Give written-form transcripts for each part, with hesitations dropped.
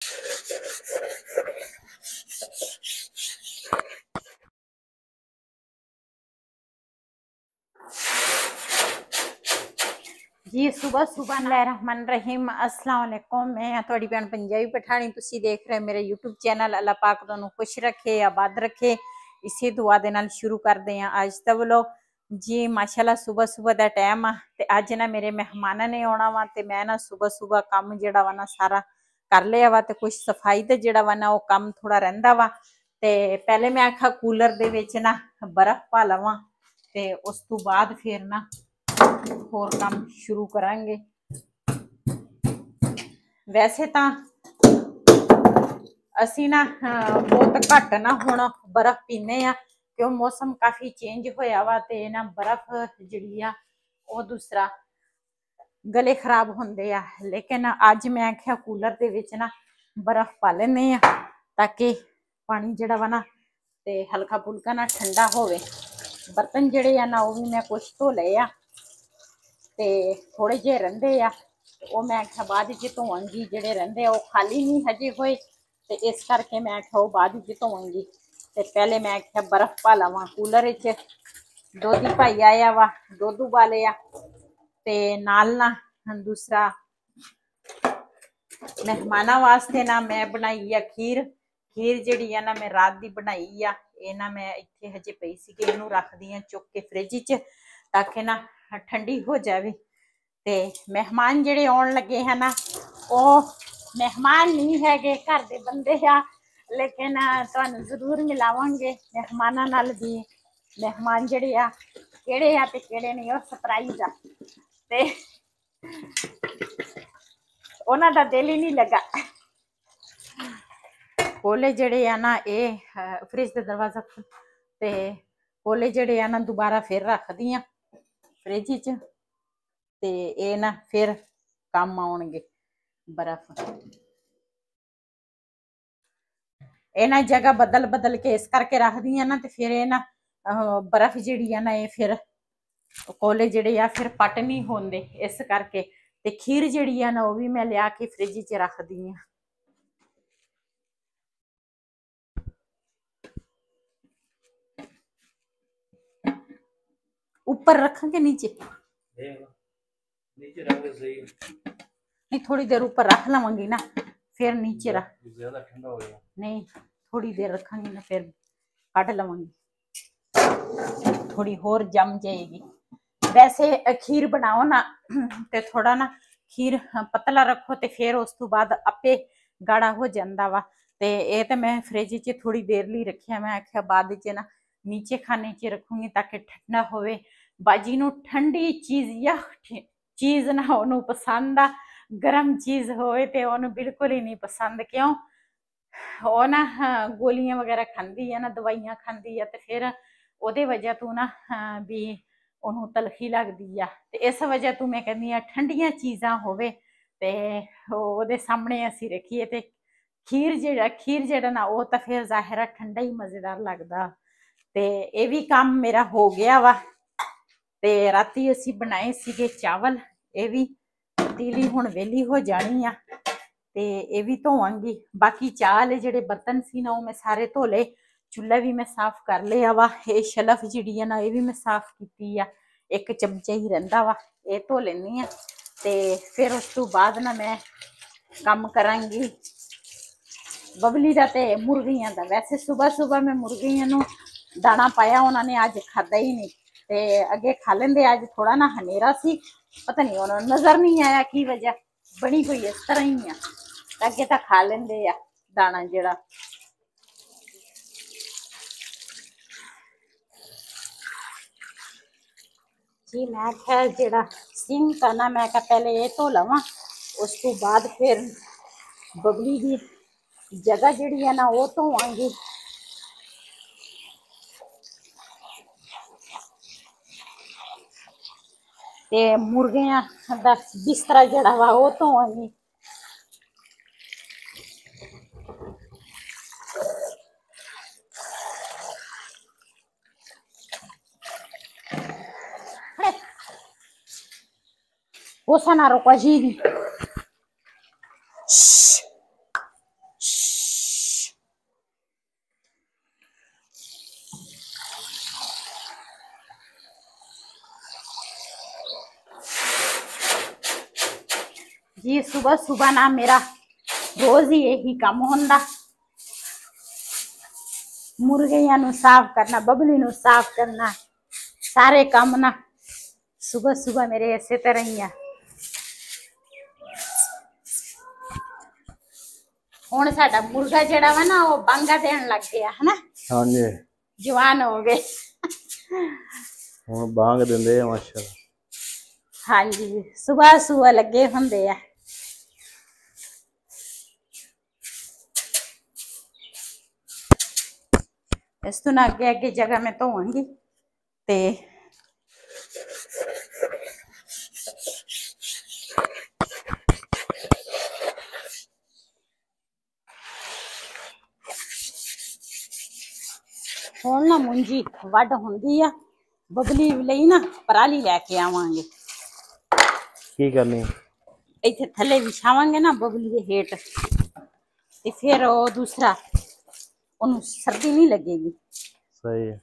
जी सुबह सुबह रहमान रहीम अस्सलाम वालेकुम। मैं थोड़ी भैन पंजाबी पठानी, तुसी देख रहे मेरे यूट्यूब चैनल। अल्लाह पाक तुहानू खुश रखे, आबाद रखे। इसी दुआ दे नाल शुरू करदे हैं अज दा व्लॉग। जी माशाल्लाह सुबह सुबह दा टाइम आ ते अज ना मेरे मेहमानां ने आउणा वा ते मैं ना सुबह सुबह काम जेड़ा वा ना सारा कर लिया वा ते कुछ सफाई दा जेड़ा वा ना वो काम थोड़ा रहिंदा वा। ते पहले मैं आखा कूलर दे विच ना बर्फ पा लवां ते उस तो बाद फिर ना होर काम शुरू करांगे। वैसे तो असी ना बहुत घट ना हुण बर्फ पीने आ क्यों मौसम काफी चेंज होया वा ते ना बर्फ जिहड़ी आ वो दूसरा गले खराब होंदे आ। लेकिन अज मैं आख्या कूलर दे विच ना बर्फ पा लेने आ ताकि पानी जिहड़ा वा ना ते हल्का फुल्का ना ठंडा होवे। बर्तन जिहड़े आ ना वो भी मैं कुछ धो लए आ ते थोड़े जे रहिंदे आ वो मैं आख्या बाद च धोवांगी, जिहड़े रहिंदे आ वो खाली नहीं हजे होए ते इस करके मैं आख्या वो बाद च धोवांगी। ते पहले मैं आख्या बर्फ पा लवां कूलर च। दुध भाई आया वा, दुध उबालिया ते नाल ना दूसरा मेहमाना वास्ते ना मैं बनाई आ खीर। खीर जिहड़ी आ ना मैं रात दी बनाई आ, ये ना मैं इत्थे हजे पई सी कि इहनू रखदी आ चुक के फ्रिज च ताकि ना ठंडी हो जावे। ते मेहमान जिहड़े आउण लगे है ना वो मेहमान नहीं है घर दे बंदे आ, लेकिन तुहानू जरूर मिलावांगे मेहमानां नाल भी। मेहमान जिहड़े आ किहड़े आ ते किहड़े नहीं वो सरप्राइज आ ते उन्हां दा दिल ही नहीं लगा। कोले जिहड़े आ ना ये फ्रिज दा दरवाजा ते कोले जिहड़े आ ना दोबारा फिर रख दी आ फ्रिज च ते ये ना फिर काम आउणगे। बर्फ ये ना जगह बदल बदल के इस करके रख दी ना ते फिर ये ना बर्फ जिहड़ी आ ना ये फिर कोले जिहड़े आ फिर पट नहीं होंदे इस करके। ते खीर जिहड़ी आ ना वो भी मैं लिया के फ्रिज च रख दी आ। ऊपर रखां के नीचे? नीचे रख सही नहीं, थोड़ी देर ऊपर रख लवांगी ना फिर नीचे रख ज्यादा ठंडा हो जाएगा। नहीं थोड़ी देर रखांगी ना फिर कट लवांगी, थोड़ी होर जम जाएगी। वैसे खीर बनाओ ना ते थोड़ा ना खीर पतला रखो ते फिर उस तो बाद आपे गाढ़ा हो जाता वा। ते ये तो मैं फ्रिज च थोड़ी देर लिए रखिया, मैं आख्या बाद च ना नीचे खाने च रखूंगी ताकि ठंडा होवे। बाजी नू ठंडी चीज या चीज ना ओनू पसंद आ, गरम चीज होए ते ओनू बिल्कुल ही नहीं पसंद। क्यों वो ना गोलियां वगैरह खांदी है ना, दवाइयां खांदी है ते फिर ओहदे वजह तो ना भी ओनू तलखी लगदी आ। ते इस वजह तो मैं कहनी आ ठंडियां चीज़ां होवे ते ओहदे सामने असीं रखिए ते खीर जेड़ा ना वो तो फिर जाहिर है ठंडा ही मज़ेदार लगदा। ते ये भी काम मेरा हो गया वा। ते राती असीं बनाए सीगे चावल, ये भी पतीली हुण वेली हो जानी आ ते ये भी धोवांगी। बाकी चाह वाले जिहड़े बर्तन सी ना वो मैं सारे धो ले, चुल्हा भी मैं साफ कर लिया वा। ये शलफ जिहड़ी है ना ये भी मैं साफ कीती आ, एक चमचा ही रहिंदा वा, ये धो लैनी आ ते फिर उस तो बाद ना मैं काम करांगी बबली दा ते मुर्गियां दा। वैसे सुबह सुबह मैं मुर्गियां नू दाना पाया, उन्होंने अज खादा ही नहीं ते अगे खा लेंदे। अज थोड़ा ना हनेरा सी, पता नहीं उन्होंने नजर नहीं आया की वजह बनी कोई इस तरह ही आ, अगे तो खा लेंदे आ दाना जिहड़ा। जी मैं आख्या जिहड़ा सिंक आ ना मैं आख्या पहले ये धो लवां, उस तो बाद फिर बबली दी जगह जिहड़ी है ना वो धोवांगी। ते मुर्गियां दा बिस्तरा जिहड़ा वा वो धोवांगी। Bosan naruh kwa jini. जी सुबह सुबह ना मेरा रोज ही यही काम होंदा, मुर्गियां नू साफ करना, बबली नू साफ करना, सारे काम ना सुबह सुबह मेरे इसे तरह ही है। हुण साडा मुर्गा जिहड़ा वा ना वो बांगा देण लग गया है ना। हाँ जी, जवान हो गए हुण बांग दिंदे माशाल्लाह। हाँ जी, सुबह सुबह लगे हुंदे आ। इस तो ना अगे अगे जगह मैं धोवांगी ते हुण ना मुंजी वड हुंदी आ, बबली लई ना पराली लैके आवांगे। की करनी? इत्थे थल्ले विछावांगे ना बबली दे हेठ, ते फिर वो दूसरा ओनू सर्दी नहीं लगेगी। सही है।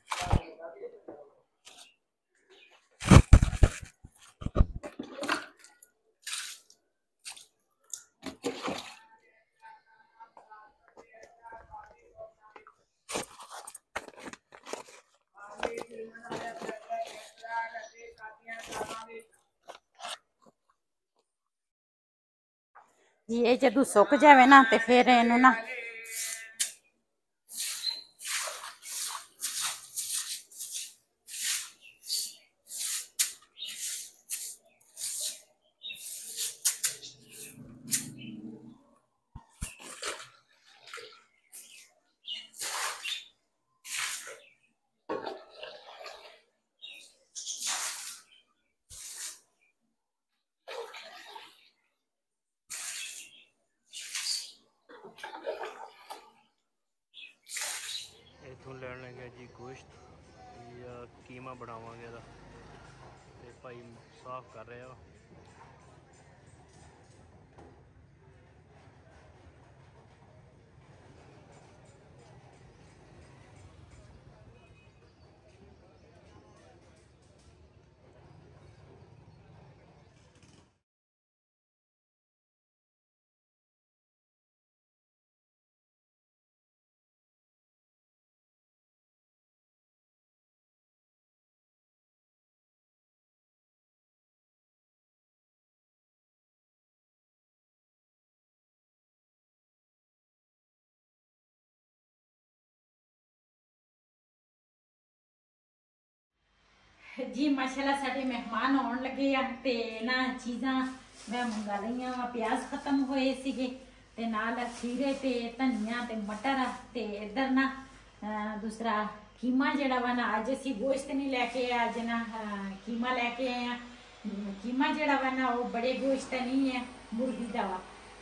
ये जदों सुक जावे ना ते फिर इनू ना इथों लैन लगे जी गोश्त या कीमा बनावांगे दा ते भाई साफ कर रहे हो। जी माशाल्लाह साडे मेहमान आउण लगे आ ते ना चीज़ां मैं मंगा लईआं वा। प्याज खत्म होए सीगे ते नाल खीरे ते धनिया ते मटर ते इधर ना दूसरा कीमा जिहड़ा वा ना अज असीं गोश्त नहीं लैके आए, अज ना कीमा लैके आए आ। कीमा जिहड़ा वा ना वो बड़े गोश्त नहीं है, मुर्गी दा वा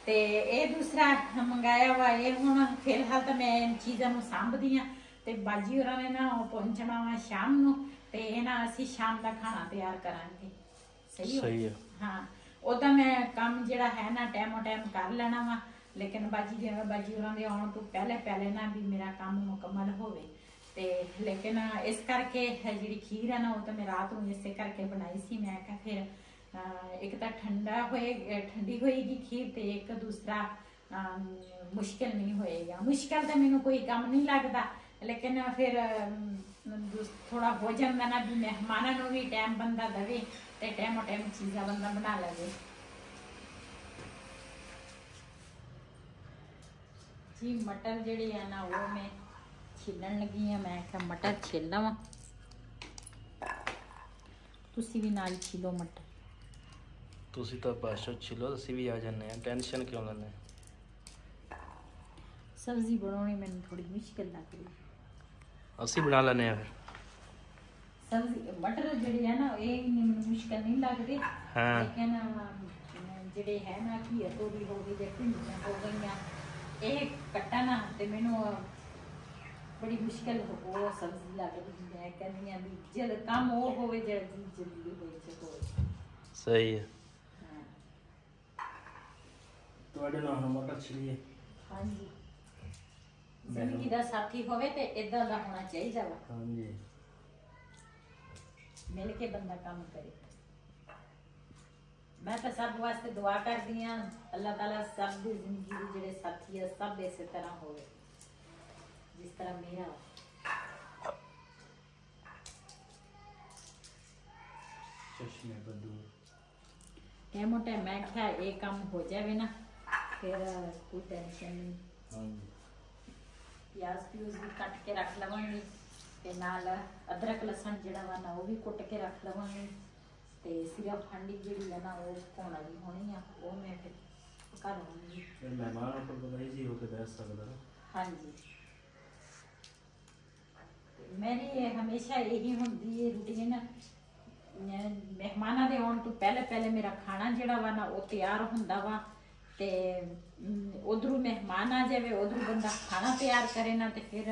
ते ये दूसरा मंगाया वा। ये हुण फिलहाल तो मैं इन चीज़ां नूं सांभदी आं ते बाजी होरां ने ना पहुंचना वा शाम नूं ते ना असीं शाम का खाना तैयार करांगे। सही है। हाँ उदा मैं काम जिहड़ा है ना टाइमो टाइम कर लेना वा, लेकिन बाजी होरां दे आउण तो पहले पहले ना भी मेरा काम मुकम्मल होवे ते लेकिन इस करके जिहड़ी खीर है ना वो तो मैं रात नूं इसे करके बनाई सी। मैं कहा फिर एक तो ठंडी होएगी खीर ते एक दूसरा मुश्किल नहीं होएगा। मुश्किल तो मैनू कोई काम नहीं लगता, लेकिन फिर थोड़ा हो जाता ना भी मेहमानों भी टाइम बंदा दवे ते टाइमो टाइम चीज़ां बंदा बना लवे। जी मटर जिहड़े है ना वो मैं छीलन लगी हाँ। मैं क्या मटर छील लवां, तुसी भी नाल छीलो मटर। तुसी तो बस छिलो, असीं भी आ जाने हैं, टेंशन क्यों लेने? सब्जी बनानी मैंने थोड़ी मुश्किल लग रही, असीं बना लेने हैं फिर। सब्जी मटर जिहड़े है ना ये मैनूं मुश्किल नहीं लगती। हाँ। लेकिन जिहड़े है ना घिया तोरी हो गई, भिंडियां हो गईयां, ये कट्टना ते मैनूं बड़ी मुश्किल वो सब्जी लगदी। मैं कहनी आ भी जल काम वो होवे जिहड़ा चीज़ जल्दी होवे। सही है। ਤੁਹਾਡੇ ਨਾਲ ਮਟਰ ਛਿਲੀਏ। ਹਾਂਜੀ ਜ਼ਿੰਦਗੀ ਦਾ ਸਾਥੀ ਹੋਵੇ ਤੇ ਇਦਾਂ ਦਾ ਹੋਣਾ ਚਾਹੀਦਾ ਵਾ। ਹਾਂਜੀ ਮਿਲ ਕੇ ਬੰਦਾ ਕੰਮ ਕਰੇ। मैं तो सब वास्ते दुआ करती हाँ अल्लाह ताला सब दी जिंदगी दे जेड़े साथी है सब इस तरह होवे जिस तरह मेरा चश्मे बदू टाइमो टाइम मैं क्या ये काम हो जाए ना फिर कोई टेंशन नहीं। प्याज प्यूज भी कट के रख लवांगी ते नाल अदरक लसन जिहड़ा वा ना वो भी कुट के रख लवांगी ते सिर्फ हांडी जिहड़ी है ना वो पकाउण वाली होनी आ वो मैं फिर पका लवांगी। फिर मेहमान को पता ही जी होके बैठ सकदा। हाँ जी मेरी हमेशा यही होंदी है रूटीन मेहमानां दे आउण तो पहले मेरा खाना जिहड़ा वा ना वो तैयार हुंदा वा ते उधरों मेहमान आ जाए उधरों बंदा खाना तैयार करे ना तो फिर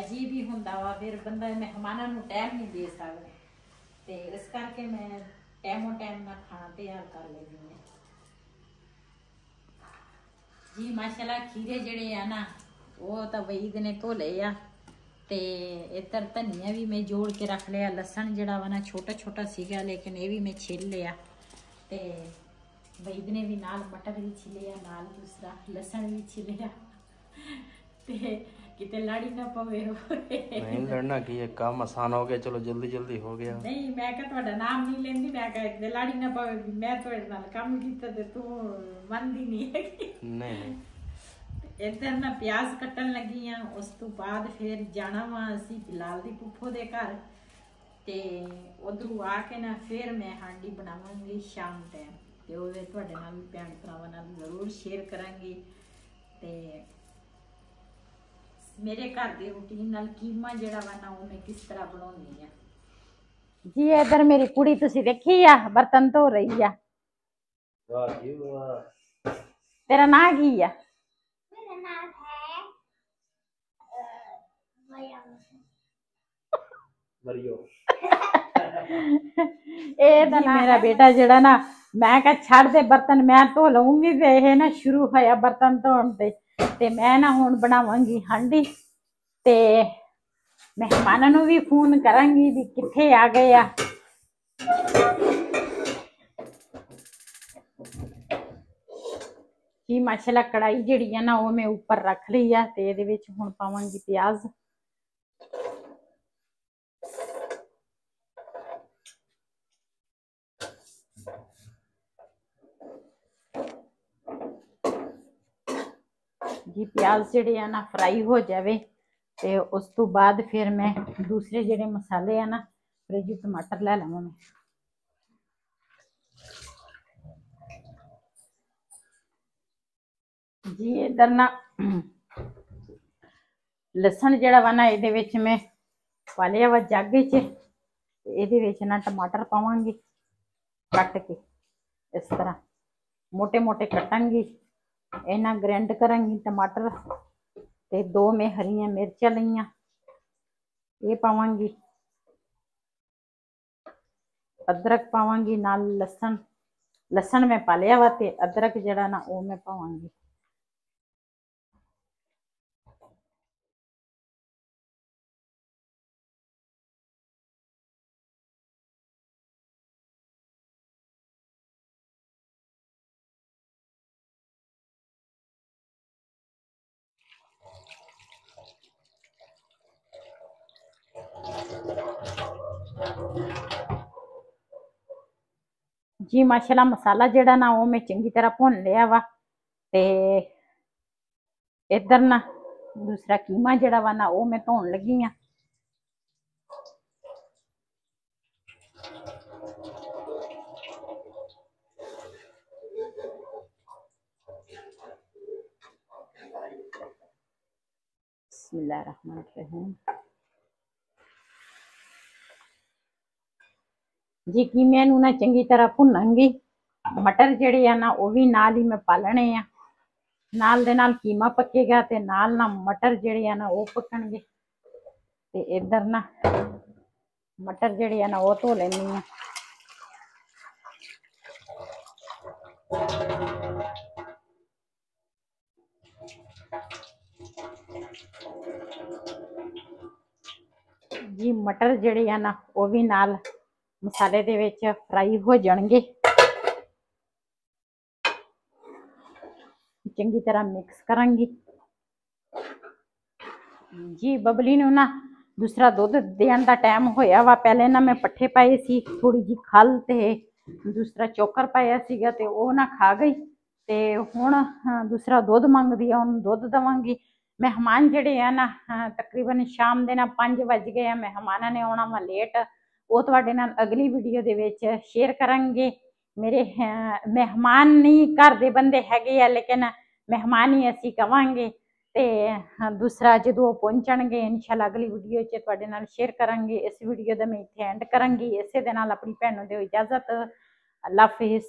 अजीब ही हुंदा वा फिर बंदा मेहमानां नूं टाइम नहीं दे सकदा ते इस करके मैं टाइमो टाइम ना खाना तैयार कर लेंदी हूँ जी। माशाल्लाह खीरे जिहड़े आ ना वो तो वईद ने धोले आ ते इधर धनिया भी मैं जोड़ के रख लिया लसन जिहड़ा वा ना छोटा छोटा सीगा लेकिन ये भी मैं छिल लिया ते वईद ने भी नाल मटर भी छिलिया नाल दूसरा लसन भी छिलिया ते किते लड़ी ना पवे नहीं लड़ना की है काम आसान हो गया चलो जल्दी जल्दी हो गया। नहीं मैं कहा ਤੁਹਾਡਾ नाम नहीं लेंदी मैं कहा किते लड़ी ना पवे मैं ਤੁਹਾਡੇ ਨਾਲ ਕੰਮ ਕੀਤਾ ਤੇ ਤੂੰ ਮੰਨਦੀ ਨਹੀਂ ਹੈਗੀ। नहीं इधर ना प्याज कट्टन लगी हाँ उस तो बाद फिर जाना वा असी बिलाल दी पुप्पो दे घर ते उधरों आके ना फिर मैं हांडी बनावांगी शाम टाइम ते ओहे तुहाडे नाल भैन भरावां नाल जरूर शेयर करांगी ते मेरे घर दी रूटीन नाल कीमा जिहड़ा वा ना वो मैं किस तरह बनाउंदी आ जी। इधर मेरी कुड़ी तुसी देखी आ बर्तन धो रही आ। वाह जी वाह। तेरा नाम की आ? मेरा नाम है मरियो। मेरा बेटा जड़ा ना मैं कहा छड़ दे बर्तन मैं धो लऊंगी ते ये ना शुरू होया बर्तन धोन ते मैं ना हुण बनावांगी हांडी ते मेहमानां नूं भी फोन करांगी भी कित्थे आ गए आ। जी माशाल्लाह कढ़ाई जिहड़ी है ना वो मैं ऊपर रख ली है ते इहदे विच हुण पावांगी प्याज जी। प्याज जिहड़े है ना फ्राई हो जावे ते उस तो बाद फिर मैं दूसरे जिहड़े मसाले है ना फ्रिज टमाटर ले लवां मैं जी। इधर ना लसन जिहड़ा वा ना इहदे विच मैं पा लिया वा जग च इहदे विच ना टमाटर पावांगी कट के इस तरह मोटे मोटे कटांगी इन्ना ग्राइंड करांगी टमाटर ते 2 मैं हरियां मिर्चां लईयां ये पावांगी अदरक पावांगी नाल लसन मैं पा लिया वा ते अदरक जिहड़ा ना वो मैं पावांगी। जी माशाल्लाह मसाला जिहड़ा ना वो मैं चंगी तरह भुन लिया वा ते इधर ना दूसरा कीमा जिहड़ा वा ना वो मैं धोन लगी हाँ। बिस्मिल्लाहिर्रहमानिर्रहीम जी। कीमे नूं ना चंगी तरह भुनांगी मटर जिहड़े आ ना वो भी नाल ही मैं पालने आ नाल दे नाल कीमा पकेगा ते नाल ना मटर जिहड़े आ ना वो पकणगे ते इधर ना मटर जिहड़े आ ना वो धो लैनी आ। जी मटर जिहड़े आ ना वो भी नाल मसाले दे विच फ्राई हो जाणगे ਚੰਗੀ ਤਰ੍ਹਾਂ ਮਿਕਸ ਕਰਾਂਗੀ ਜੀ। ਬਬਲੀ ਨੂੰ ਨਾ ਦੂਸਰਾ ਦੁੱਧ ਦੇਣ ਦਾ ਟਾਈਮ ਹੋਇਆ ਵਾ। ਪਹਿਲੇ ਨਾ ਮੈਂ ਪੱਠੇ ਪਾਏ ਸੀ, ਥੋੜੀ ਜੀ ਖਲ ਤੇ ਦੂਸਰਾ ਚੋਕਰ ਪਾਇਆ ਸੀਗਾ ਤੇ ਉਹ ਨਾ ਖਾ ਗਈ ਤੇ ਹੁਣ ਦੂਸਰਾ ਦੁੱਧ ਮੰਗਦੀ ਆ, ਉਹਨੂੰ ਦੁੱਧ ਦਵਾਂਗੀ। ਮਹਿਮਾਨ ਜਿਹੜੇ ਆ ਨਾ ਤਕਰੀਬਨ ਸ਼ਾਮ ਦੇ ਨਾਲ 5 ਵੱਜ ਗਏ ਆ। ਮਹਿਮਾਨਾਂ ਨੇ ਆਉਣਾ ਵਾ ਲੇਟ, ਉਹ ਤੁਹਾਡੇ ਨਾਲ ਅਗਲੀ ਵੀਡੀਓ ਦੇ ਵਿੱਚ ਸ਼ੇਅਰ ਕਰਾਂਗੇ। ਮੇਰੇ ਮਹਿਮਾਨ ਨਹੀਂ ਘਰ ਦੇ ਬੰਦੇ ਹੈਗੇ ਆ, ਲੇਕਿਨ ਮਹਿਮਾਨ ਹੀ ਅਸੀਂ ਕਵਾਂਗੇ। ਤੇ ਦੂਸਰਾ ਜਦੋਂ ਉਹ ਪਹੁੰਚਣਗੇ ਇਨਸ਼ਾਅੱਲਾ ਅਗਲੀ ਵੀਡੀਓ 'ਚ ਤੁਹਾਡੇ ਨਾਲ ਸ਼ੇਅਰ ਕਰਾਂਗੇ। ਇਸ ਵੀਡੀਓ ਦਾ ਮੈਂ ਇੱਥੇ ਐਂਡ ਕਰਾਂਗੀ। ਇਸੇ ਦੇ ਨਾਲ ਆਪਣੀ ਭੈਣ ਨੂੰ ਦਿਓ ਇਜਾਜ਼ਤ। ਅੱਲਾ ਹਾਫਿਜ਼।